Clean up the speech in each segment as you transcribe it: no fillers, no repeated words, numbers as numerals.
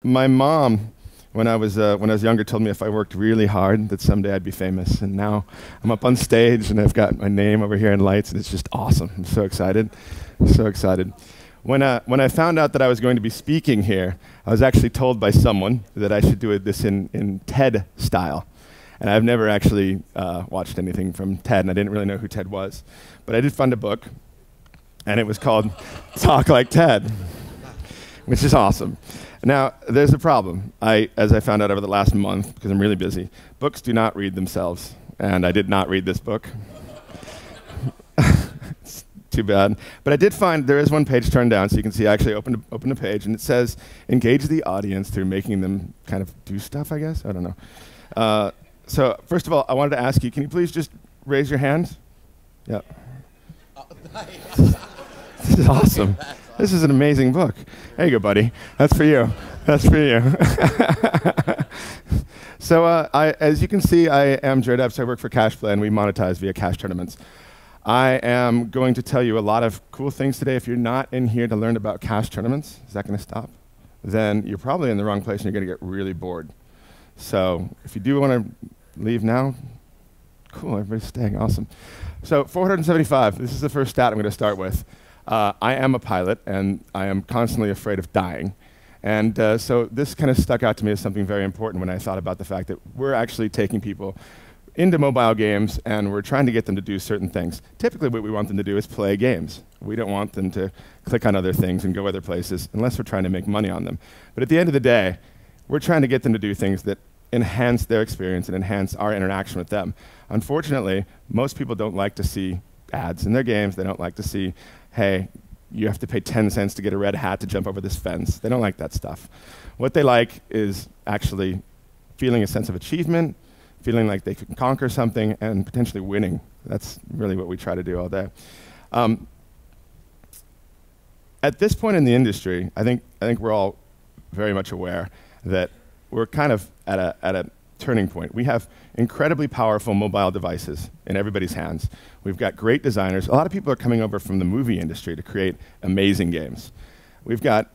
my mom, when I was younger, told me if I worked really hard, that someday I'd be famous. And now I'm up on stage, and I've got my name over here in lights, and it's just awesome. I'm so excited, so excited. When I found out that I was going to be speaking here, I was actually told by someone that I should do this in TED style. And I've never actually watched anything from TED, and I didn't really know who TED was. But I did find a book, and it was called Talk Like TED, which is awesome. Now, there's a problem. As I found out over the last month, because I'm really busy, books do not read themselves. And I did not read this book. It's too bad. But I did find there is one page turned down, so you can see I actually opened a page, and it says, engage the audience through making them kind of do stuff, I guess? I don't know. So first of all, I wanted to ask you, can you please just raise your hand? Yeah. Oh, nice. This is awesome. This is an amazing book. There you go, buddy. That's for you. That's for you. So as you can see, I am Jarrod EPPS. I work for Cashplay, and we monetize via cash tournaments. I am going to tell you a lot of cool things today. If you're not in here to learn about cash tournaments, is that going to stop? Then you're probably in the wrong place, and you're going to get really bored. So if you do want to leave now, cool, everybody's staying, awesome. So 475, this is the first stat I'm going to start with. I am a pilot, and I am constantly afraid of dying. And so this kind of stuck out to me as something very important when I thought about the fact that we're actually taking people into mobile games, and we're trying to get them to do certain things. Typically, what we want them to do is play games. We don't want them to click on other things and go other places unless we're trying to make money on them. But at the end of the day, we're trying to get them to do things that enhance their experience and enhance our interaction with them. Unfortunately, most people don't like to see ads in their games. They don't like to see, hey, you have to pay 10 cents to get a red hat to jump over this fence. They don't like that stuff. What they like is actually feeling a sense of achievement, feeling like they can conquer something, and potentially winning. That's really what we try to do all day. At this point in the industry, I think we're all very much aware that we're kind of at a turning point. We have incredibly powerful mobile devices in everybody's hands. We've got great designers. A lot of people are coming over from the movie industry to create amazing games. We've got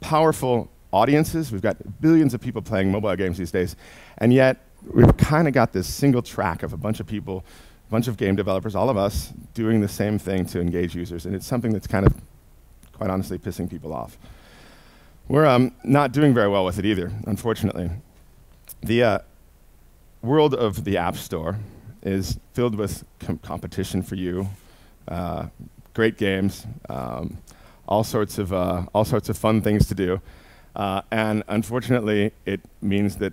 powerful audiences. We've got billions of people playing mobile games these days. And yet, we've kind of got this single track of a bunch of people, a bunch of game developers, all of us, doing the same thing to engage users. And it's something that's kind of, quite honestly, pissing people off. We're not doing very well with it either, unfortunately. The world of the App Store is filled with competition for you, great games, all sorts of fun things to do, and unfortunately, it means that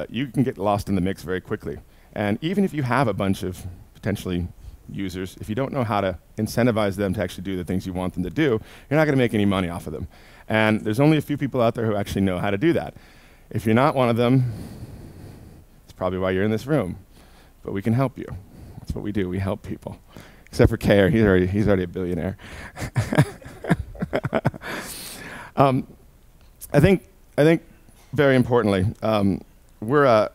you can get lost in the mix very quickly. And even if you have a bunch of potentially users, if you don't know how to incentivize them to actually do the things you want them to do, you're not going to make any money off of them. And there's only a few people out there who actually know how to do that. If you're not one of them, it's probably why you're in this room. But we can help you. That's what we do. We help people. Except for Kayer, he's already a billionaire. I think very importantly, we're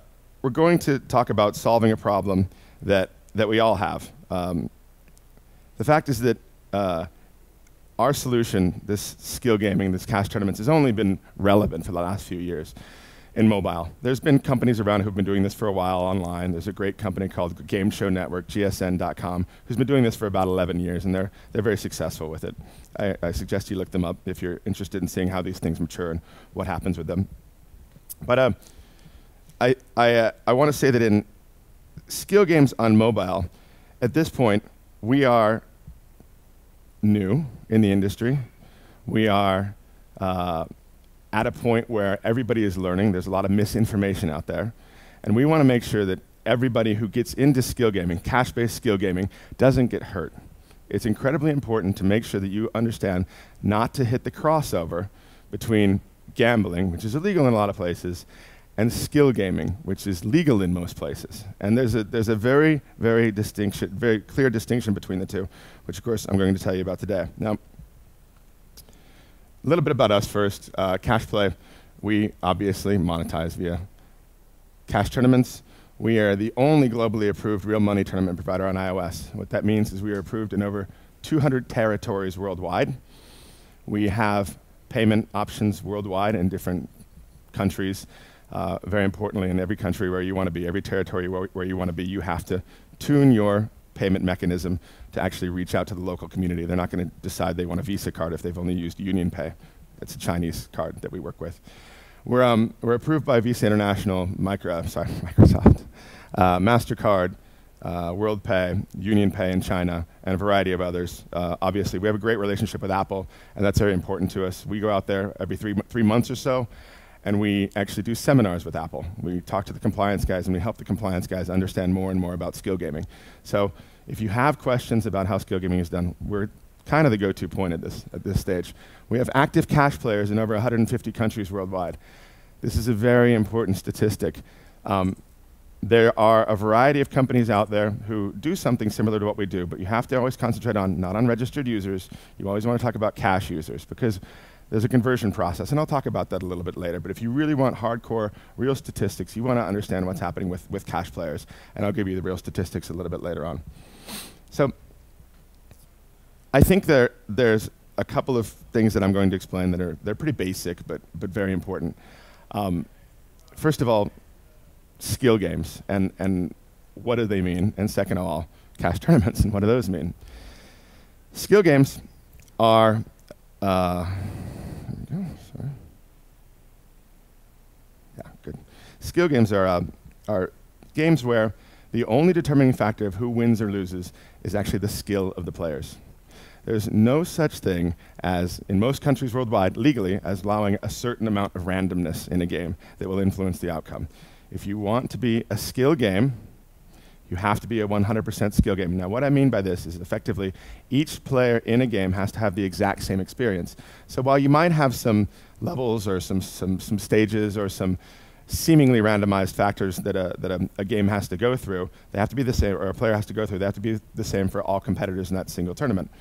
going to talk about solving a problem that we all have. The fact is that our solution, this skill gaming, this cash tournaments, has only been relevant for the last few years in mobile. There's been companies around who've been doing this for a while online. There's a great company called Game Show Network, GSN.com, who's been doing this for about 11 years, and they're very successful with it. I suggest you look them up if you're interested in seeing how these things mature and what happens with them. But I want to say that in skill games on mobile, at this point, we are new in the industry. We are at a point where everybody is learning. There's a lot of misinformation out there. And we want to make sure that everybody who gets into skill gaming, cash-based skill gaming, doesn't get hurt. It's incredibly important to make sure that you understand not to hit the crossover between gambling, which is illegal in a lot of places, and skill gaming, which is legal in most places. And there's a very clear distinction between the two, which of course I'm going to tell you about today. Now, a little bit about us first. Cashplay, we obviously monetize via cash tournaments. We are the only globally approved real money tournament provider on iOS. What that means is we are approved in over 200 territories worldwide. We have payment options worldwide in different countries. Very importantly, in every country where you want to be, every territory where you want to be, you have to tune your payment mechanism to actually reach out to the local community. They're not going to decide they want a Visa card if they've only used Union Pay. It's a Chinese card that we work with. We're approved by Visa International, Microsoft, MasterCard, WorldPay, Union Pay in China, and a variety of others. Obviously, we have a great relationship with Apple, and that's very important to us. We go out there every three months or so, and we actually do seminars with Apple. We talk to the compliance guys, and we help the compliance guys understand more and more about skill gaming. So if you have questions about how skill gaming is done, we're kind of the go-to point at this stage. We have active cash players in over 150 countries worldwide. This is a very important statistic. There are a variety of companies out there who do something similar to what we do, but you have to always concentrate on not on registered users. You always want to talk about cash users because there's a conversion process, and I'll talk about that a little bit later. But if you really want hardcore, real statistics, you want to understand what's happening with cash players, and I'll give you the real statistics a little bit later on. So I think there's a couple of things that I'm going to explain that they're pretty basic, but very important. First of all, skill games, and what do they mean? And second of all, cash tournaments, and what do those mean? Skill games are, Skill games are games where the only determining factor of who wins or loses is actually the skill of the players. There's no such thing as, in most countries worldwide, legally, as allowing a certain amount of randomness in a game that will influence the outcome. If you want to be a skill game, you have to be a 100% skill game. Now, what I mean by this is effectively each player in a game has to have the exact same experience. So while you might have some levels or some stages or some seemingly randomized factors that a game has to go through, they have to be the same, or a player has to go through, they have to be the same for all competitors in that single tournament.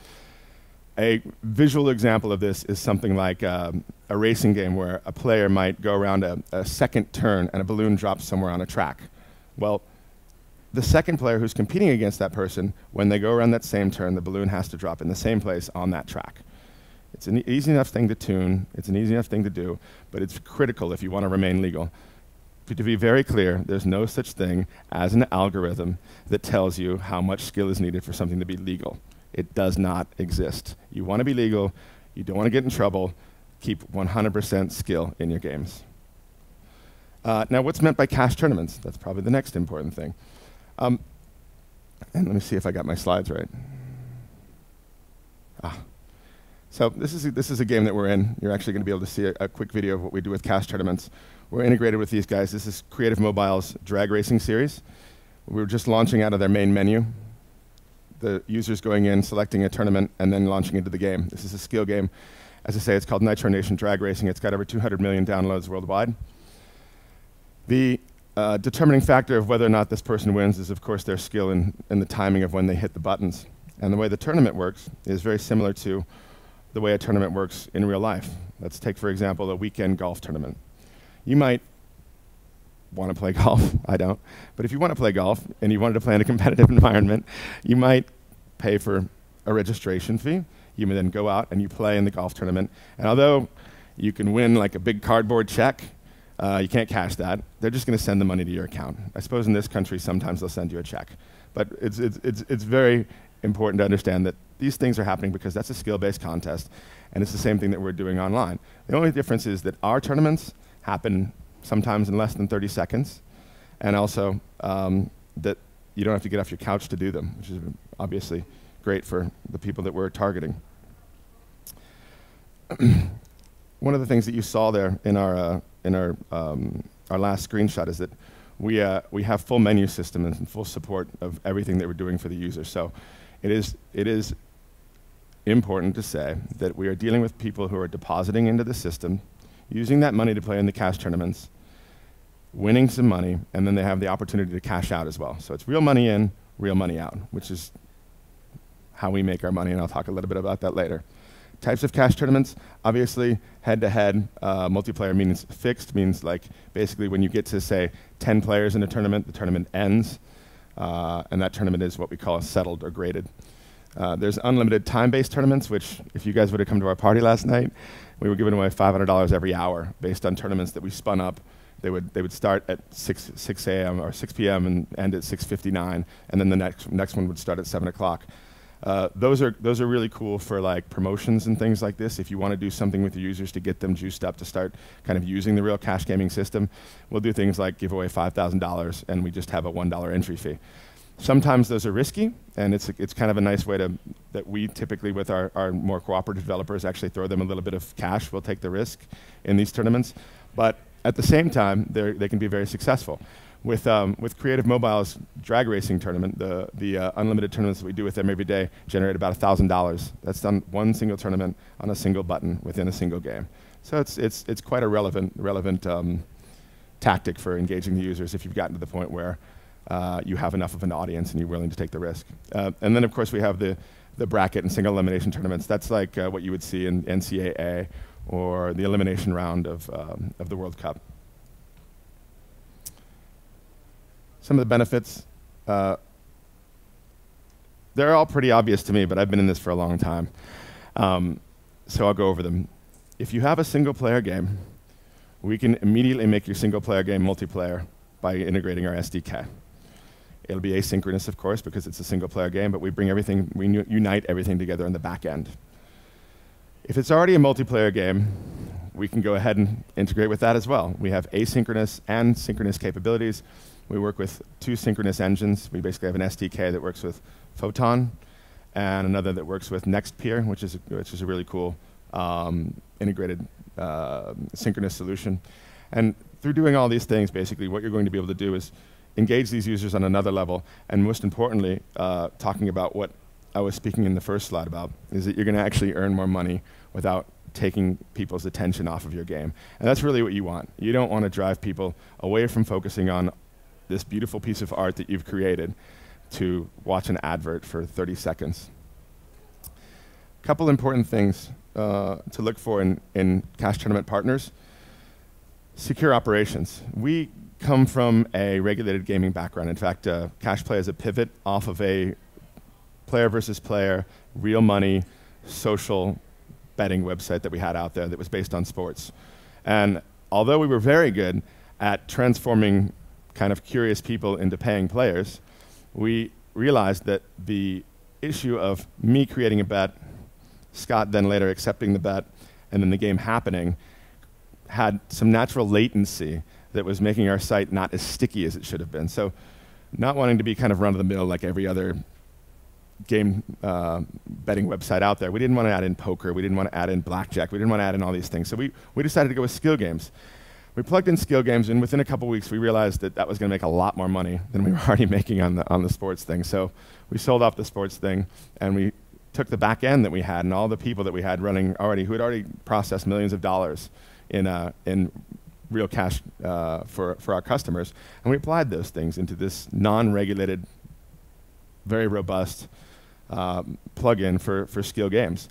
A visual example of this is something like a racing game where a player might go around a second turn and a balloon drops somewhere on a track. Well, the second player who's competing against that person, when they go around that same turn, the balloon has to drop in the same place on that track. It's an easy enough thing to tune, it's an easy enough thing to do, but it's critical if you want to remain legal. To be very clear, there's no such thing as an algorithm that tells you how much skill is needed for something to be legal. It does not exist. You want to be legal, you don't want to get in trouble, keep 100% skill in your games. Now, what's meant by cash tournaments? That's probably the next important thing. And let me see if I got my slides right. So this is a game that we're in. You're actually going to be able to see a quick video of what we do with cash tournaments. We're integrated with these guys. This is Creative Mobile's drag racing series. We're just launching out of their main menu. The user's going in, selecting a tournament, and then launching into the game. This is a skill game. As I say, it's called Nitro Nation Drag Racing. It's got over 200 million downloads worldwide. The determining factor of whether or not this person wins is, of course, their skill and the timing of when they hit the buttons. And the way the tournament works is very similar to the way a tournament works in real life. Let's take, for example, a weekend golf tournament. You might want to play golf. I don't. But if you want to play golf and you wanted to play in a competitive environment, you might pay for a registration fee. You may then go out and you play in the golf tournament. And although you can win like a big cardboard check, you can't cash that. They're just going to send the money to your account. I suppose in this country, sometimes they'll send you a check. But it's very important to understand that these things are happening because that's a skill-based contest, and it's the same thing that we're doing online. The only difference is that our tournaments happen sometimes in less than 30 seconds, and also that you don't have to get off your couch to do them, which is obviously great for the people that we're targeting. One of the things that you saw there in our last screenshot is that we have full menu system and full support of everything that we're doing for the user. So it is important to say that we are dealing with people who are depositing into the system, using that money to play in the cash tournaments, winning some money, and then they have the opportunity to cash out as well. So it's real money in, real money out, which is how we make our money, and I'll talk a little bit about that later. Types of cash tournaments, obviously head-to-head. Multiplayer means fixed, means like basically when you get to, say, 10 players in a tournament, the tournament ends, and that tournament is what we call settled or graded. There's unlimited time-based tournaments, which if you guys would have come to our party last night, We were giving away $500 every hour based on tournaments that we spun up. They would start at 6 a.m. or 6 p.m. and end at 6:59, and then the next one would start at 7 o'clock. Those are really cool for like promotions and things like this. If you want to do something with your users to get them juiced up to start kind of using the real cash gaming system, we'll do things like give away $5,000 and we just have a $1 entry fee. Sometimes those are risky, and it's kind of a nice way that we typically with our more cooperative developers actually throw them a little bit of cash. We'll take the risk in these tournaments, but at the same time, they can be very successful. With Creative Mobile's drag racing tournament, the unlimited tournaments that we do with them every day generate about $1,000. That's done one single tournament on a single button within a single game. So it's quite a relevant tactic for engaging the users if you've gotten to the point where you have enough of an audience and you're willing to take the risk. And then of course we have the bracket and single elimination tournaments. That's like what you would see in NCAA or the elimination round of the World Cup. Some of the benefits, they're all pretty obvious to me, but I've been in this for a long time. So I'll go over them. If you have a single player game, we can immediately make your single player game multiplayer by integrating our SDK. It'll be asynchronous, of course, because it's a single player game, but we unite everything together in the back end. If it's already a multiplayer game, we can go ahead and integrate with that as well. We have asynchronous and synchronous capabilities. We work with two synchronous engines. We basically have an SDK that works with Photon and another that works with NextPeer, which is a really cool integrated synchronous solution. And through doing all these things, basically what you're going to be able to do is engage these users on another level, and most importantly, talking about what I was speaking in the first slide about, is that you're going to actually earn more money without taking people's attention off of your game. And that's really what you want. You don't want to drive people away from focusing on this beautiful piece of art that you've created to watch an advert for 30 seconds. A couple important things to look for in cash tournament partners. Secure operations. We come from a regulated gaming background. In fact, Cash Play is a pivot off of a player versus player, real money, social betting website that we had out there that was based on sports. And although we were very good at transforming kind of curious people into paying players, we realized that the issue of me creating a bet, Scott then later accepting the bet, and then the game happening had some natural latency that was making our site not as sticky as it should have been. So not wanting to be kind of run-of-the-mill like every other game betting website out there, we didn't want to add in poker, we didn't want to add in blackjack, we didn't want to add in all these things. So we decided to go with skill games. We plugged in skill games, and within a couple weeks, we realized that that was going to make a lot more money than we were already making on the sports thing. So we sold off the sports thing, and we took the back end that we had and all the people that we had running already, who had already processed millions of dollars in real cash for our customers, and we applied those things into this non-regulated, very robust plugin for skill games.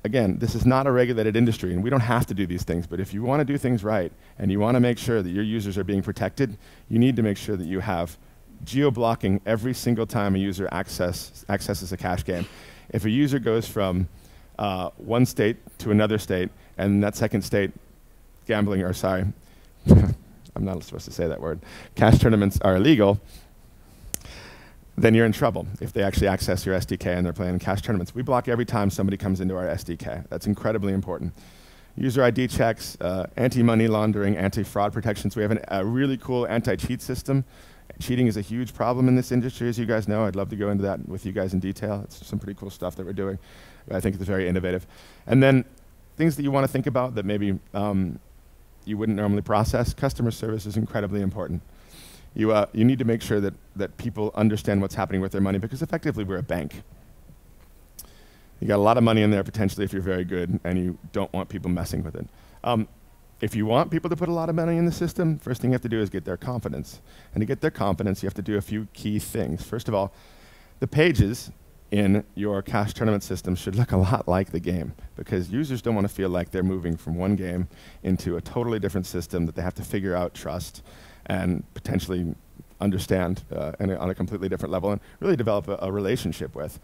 Again, this is not a regulated industry, and we don't have to do these things, but if you want to do things right, and you want to make sure that your users are being protected, you need to make sure that you have geo-blocking every single time a user accesses a cash game. If a user goes from one state to another state, and that second state, gambling, or sorry, I'm not supposed to say that word, cash tournaments are illegal, then you're in trouble if they actually access your SDK and they're playing cash tournaments. We block every time somebody comes into our SDK. That's incredibly important. User ID checks, anti-money laundering, anti-fraud protections. We have a really cool anti-cheat system. Cheating is a huge problem in this industry, as you guys know. I'd love to go into that with you guys in detail. It's some pretty cool stuff that we're doing. I think it's very innovative. And then things that you want to think about that maybe you wouldn't normally process. Customer service is incredibly important. You need to make sure that people understand what's happening with their money, because effectively we're a bank. You got a lot of money in there potentially if you're very good and you don't want people messing with it. If you want people to put a lot of money in the system, first thing you have to do is get their confidence. And to get their confidence, you have to do a few key things. First of all, the pages in your cash tournament system should look a lot like the game, because users don't want to feel like they're moving from one game into a totally different system that they have to figure out, trust, and potentially understand on a completely different level and really develop a relationship with.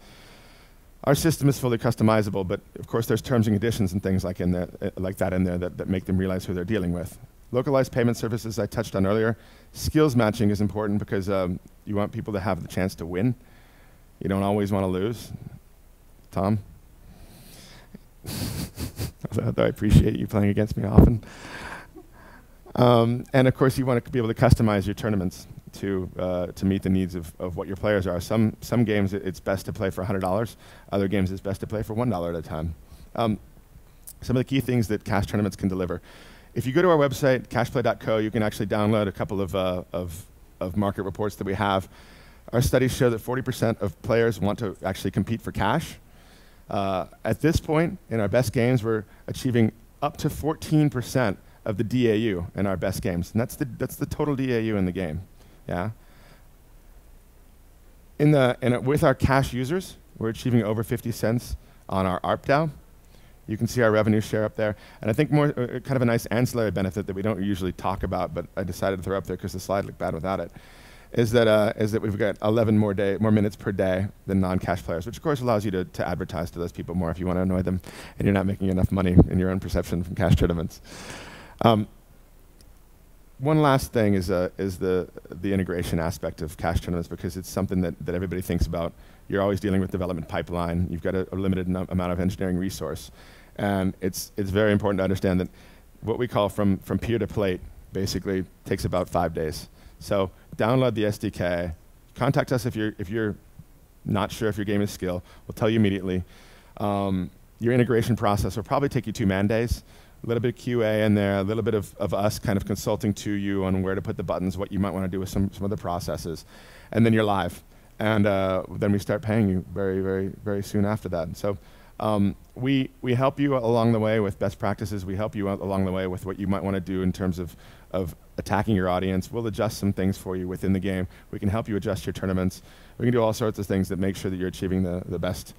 Our system is fully customizable, but of course there's terms and conditions and things like that in there that make them realize who they're dealing with. Localized payment services I touched on earlier. Skills matching is important because you want people to have the chance to win. You don't always want to lose. Tom? Although I appreciate you playing against me often. And of course you want to be able to customize your tournaments to meet the needs of what your players are. Some games it's best to play for $100. Other games it's best to play for $1 at a time. Some of the key things that cash tournaments can deliver. If you go to our website, cashplay.co, you can actually download a couple of market reports that we have. Our studies show that 40% of players want to actually compete for cash. At this point, in our best games, we're achieving up to 14% of the DAU in our best games. And that's the total DAU in the game. Yeah. With our cash users, we're achieving over 50 cents on our ARPDAU. You can see our revenue share up there. And I think kind of a nice ancillary benefit that we don't usually talk about, but I decided to throw up there because the slide looked bad without it, is that we've got 11 more minutes per day than non-cash players, which of course allows you to advertise to those people more if you want to annoy them and you're not making enough money in your own perception from cash tournaments. One last thing is the integration aspect of cash tournaments, because it's something that everybody thinks about. You're always dealing with development pipeline. You've got a limited amount of engineering resource. And it's very important to understand that what we call from peer to plate basically takes about 5 days. So download the SDK. Contact us if you're not sure if your game is skill. We'll tell you immediately. Your integration process will probably take you 2 man days. A little bit of QA in there, a little bit of us kind of consulting to you on where to put the buttons, what you might want to do with some of the processes. And then you're live. And then we start paying you very, very, very soon after that. And so we help you along the way with best practices. We help you along the way with what you might want to do in terms of attacking your audience. We'll adjust some things for you within the game. We can help you adjust your tournaments. We can do all sorts of things that make sure that you're achieving the best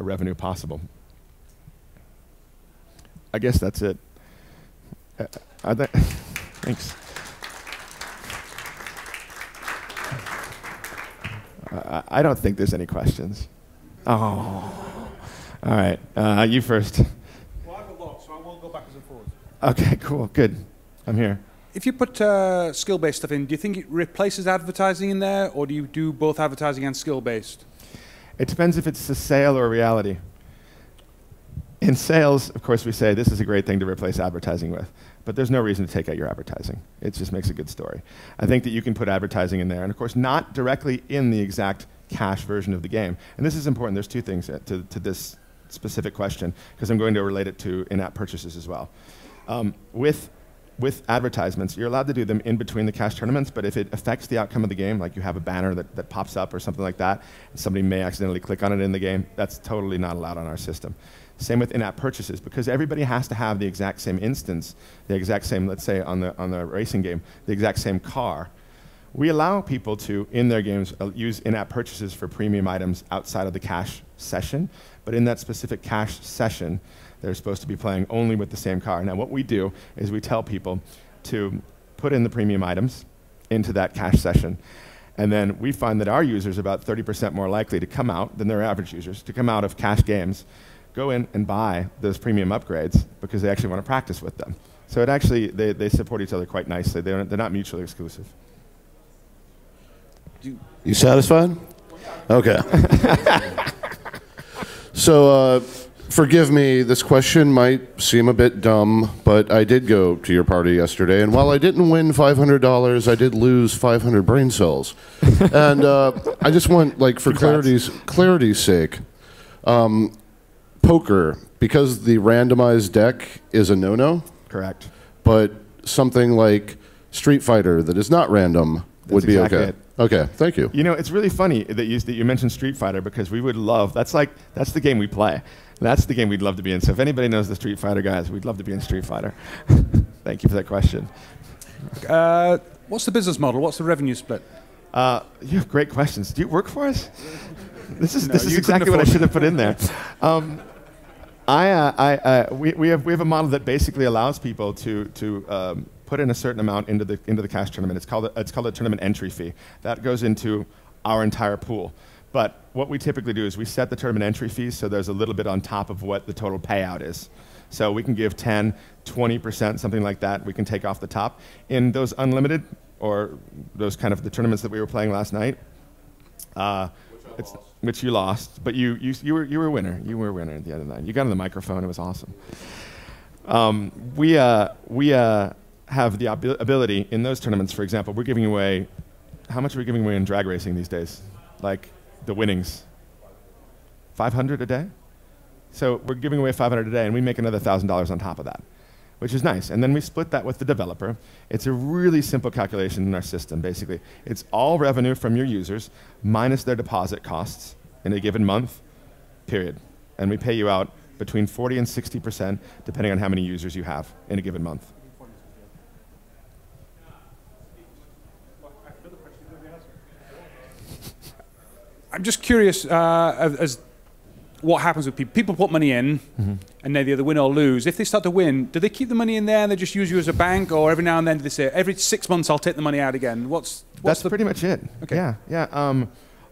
revenue possible. I guess that's it. Thanks. I don't think there's any questions. Oh. All right. You first. Well, I have a lot, so I won't go backwards and forwards. Okay, cool. Good. I'm here. If you put skill-based stuff in, do you think it replaces advertising in there, or do you do both advertising and skill-based? It depends if it's a sale or a reality. In sales, of course, we say this is a great thing to replace advertising with, but there's no reason to take out your advertising. It just makes a good story. I think that you can put advertising in there, and of course, not directly in the exact cash version of the game. And this is important. There's 2 things to this specific question, because I'm going to relate it to in-app purchases as well. With advertisements, you're allowed to do them in between the cash tournaments, but if it affects the outcome of the game, like you have a banner that pops up or something like that, and somebody may accidentally click on it in the game, that's totally not allowed on our system. Same with in-app purchases, because everybody has to have the exact same instance, the exact same, let's say on the racing game, the exact same car. We allow people to, in their games, use in-app purchases for premium items outside of the cash session, but in that specific cash session, they're supposed to be playing only with the same car. Now what we do is we tell people to put in the premium items into that cash session, and then we find that our users are about 30% more likely to come out than their average users, to come out of cash games, go in and buy those premium upgrades because they actually want to practice with them. So it actually, they support each other quite nicely. They're not mutually exclusive. You satisfied? Okay. So forgive me, this question might seem a bit dumb, but I did go to your party yesterday, and while I didn't win $500, I did lose 500 brain cells. And I just want, like, for clarity's sake, poker, because the randomized deck is a no-no. Correct. But something like Street Fighter that is not random would be okay. It. Okay, thank you. You know, it's really funny that you mentioned Street Fighter, because we would love, that's the game we play. That's the game we'd love to be in. So if anybody knows the Street Fighter guys, we'd love to be in Street Fighter. Thank you for that question. What's the business model? What's the revenue split? You have great questions. Do you work for us? This is exactly what I should have put in there. We have a model that basically allows people to put in a certain amount into the cash tournament. It's called a tournament entry fee. That goes into our entire pool. But what we typically do is we set the tournament entry fees so there's a little bit on top of what the total payout is. So we can give 10, 20%, something like that. We can take off the top. In those unlimited, or those kind of the tournaments that we were playing last night, which you lost, but you were a winner. You were a winner at the end of the night. You got on the microphone. It was awesome. We have the ability in those tournaments, for example, we're giving away, how much are we giving away in drag racing these days? Like the winnings, 500 a day? So we're giving away 500 a day, and we make another $1,000 on top of that, which is nice. And then we split that with the developer. It's a really simple calculation in our system, basically. It's all revenue from your users minus their deposit costs in a given month, period. And we pay you out between 40 and 60%, depending on how many users you have in a given month. I'm just curious as what happens with people. People put money in, and they either win or lose. If they start to win, do they keep the money in there and they just use you as a bank, or every now and then do they say, every 6 months I'll take the money out again? That's pretty much it. Okay. Yeah.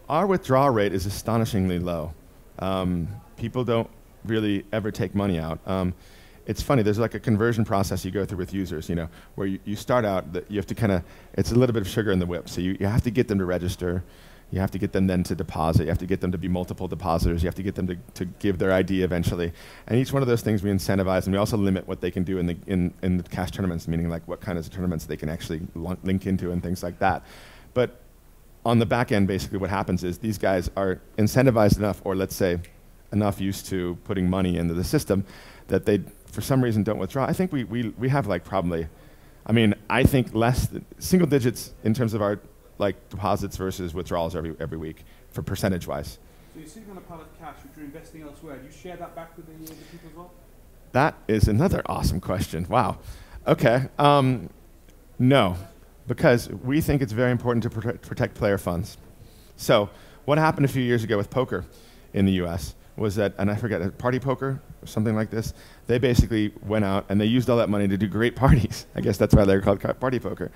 Our withdrawal rate is astonishingly low. People don't really ever take money out. It's funny, there's like a conversion process you go through with users, where you start out, you have to it's a little bit of sugar in the whip. So you have to get them to register. You have to get them then to deposit. You have to get them to be multiple depositors. You have to get them to give their ID eventually. And each one of those things we incentivize, and we also limit what they can do in the cash tournaments, meaning like what kinds of tournaments they can actually link into and things like that. But on the back end, basically what happens is these guys are incentivized enough, or let's say enough used to putting money into the system, that they, for some reason, don't withdraw. I think we have like probably, I think less than single digits in terms of our deposits versus withdrawals every week for percentage-wise. So you're sitting on a pile of cash which you're investing elsewhere. Do you share that back with the people as well? That is another awesome question. Wow. Okay. No, because we think it's very important to protect player funds. So what happened a few years ago with poker in the U.S. was that, and I forget, Party Poker or something like this, they basically went out and they used all that money to do great parties. I guess that's why they're called Party Poker.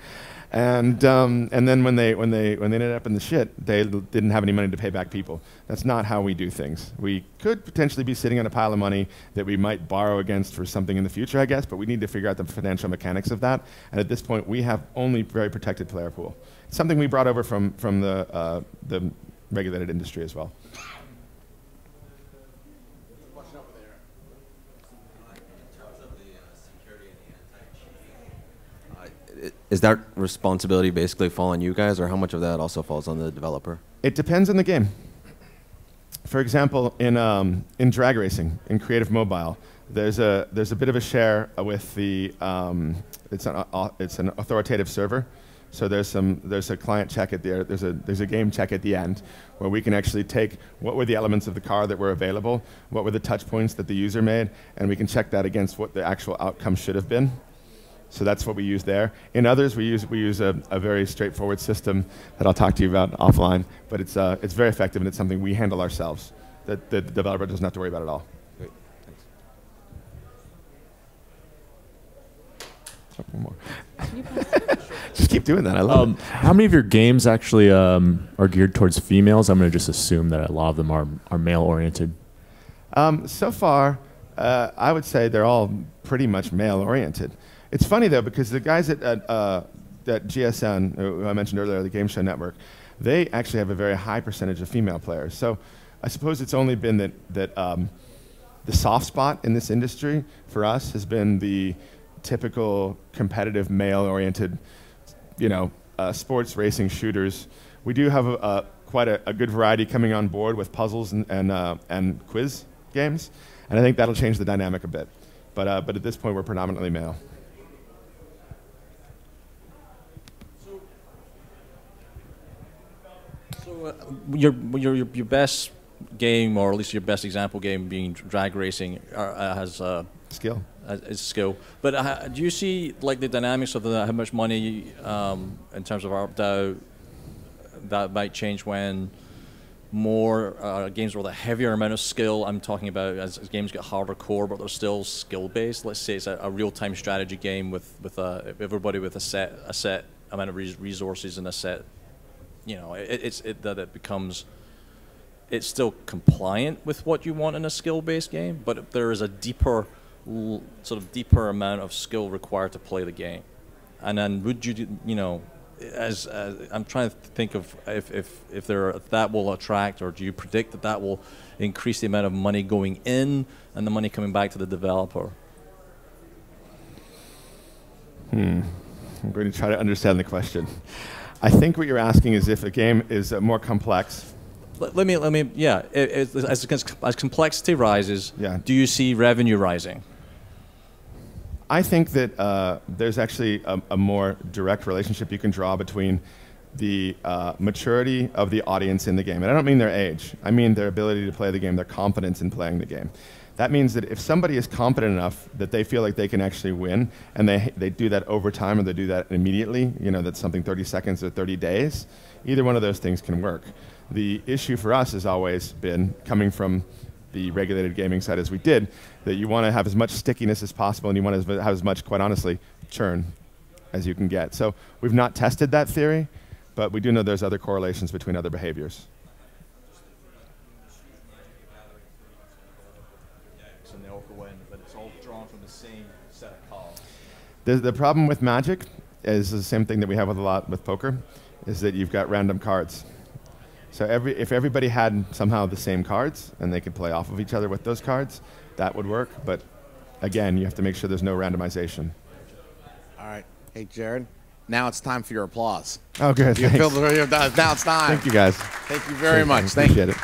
And then when they ended up in the shit, they didn't have any money to pay back people. That's not how we do things. We could potentially be sitting on a pile of money that we might borrow against for something in the future, I guess, but we need to figure out the financial mechanics of that. And at this point, we have only very protected player pool. It's something we brought over from the regulated industry as well. Is that responsibility basically fall on you guys, or how much of that also falls on the developer? It depends on the game. For example, in drag racing, in creative mobile, there's a bit of a share with the it's an authoritative server. So there's a client check at the there's a game check at the end where we can actually take what were the elements of the car that were available, what were the touch points that the user made, and we can check that against what the actual outcome should have been. So that's what we use there. In others, we use a very straightforward system that I'll talk to you about offline, but it's very effective and it's something we handle ourselves. That the developer doesn't have to worry about at all. Great, thanks. Oh, one more. Just keep doing that. I love it. How many of your games actually are geared towards females? I'm going to just assume that a lot of them are male-oriented. So far, I would say they're all pretty much male-oriented. It's funny, though, because the guys at GSN, who I mentioned earlier, the Game Show Network, they actually have a very high percentage of female players. So I suppose it's only been that the soft spot in this industry for us has been the typical competitive male-oriented, sports racing shooters. We do have quite a good variety coming on board with puzzles and quiz games, and I think that'll change the dynamic a bit. But at this point, we're predominantly male. So your best game, or at least your best example game, being drag racing, has Skill. Is skill. But do you see like the dynamics of how much money in terms of ARPDAU that might change when more games with a heavier amount of skill? I'm talking about as games get harder core, but they're still skill based. Let's say it's a real-time strategy game with everybody with a set amount of resources and a set. That it becomes it's still compliant with what you want in a skill-based game, but there is a deeper, sort of deeper amount of skill required to play the game. And then would you, you know, as I'm trying to think of if that will attract, or do you predict that that will increase the amount of money going in and the money coming back to the developer? I'm going to try to understand the question. I think what you're asking is if a game is more complex. Let me, yeah. As complexity rises, Yeah. do you see revenue rising? I think that there's actually a more direct relationship you can draw between the maturity of the audience in the game. And I don't mean their age. I mean their ability to play the game, their confidence in playing the game. That means that if somebody is competent enough that they feel like they can actually win, and they do that over time or they do that immediately, you know, that's something 30 seconds or 30 days, either one of those things can work. The issue for us has always been, coming from the regulated gaming side as we did, that you want to have as much stickiness as possible and you want to have as much, quite honestly, churn as you can get. So we've not tested that theory, but we do know there's other correlations between other behaviors. And they all go in, but it's all drawn from the same set of cards. The problem with Magic is the same thing that we have with poker, is that you've got random cards. So if everybody had somehow the same cards and they could play off of each other with those cards, that would work. But again, you have to make sure there's no randomization. All right. Hey, Jarrod, now it's time for your applause. Oh, good. Now it's time. Thank you, guys. Thank you very much. Appreciate it.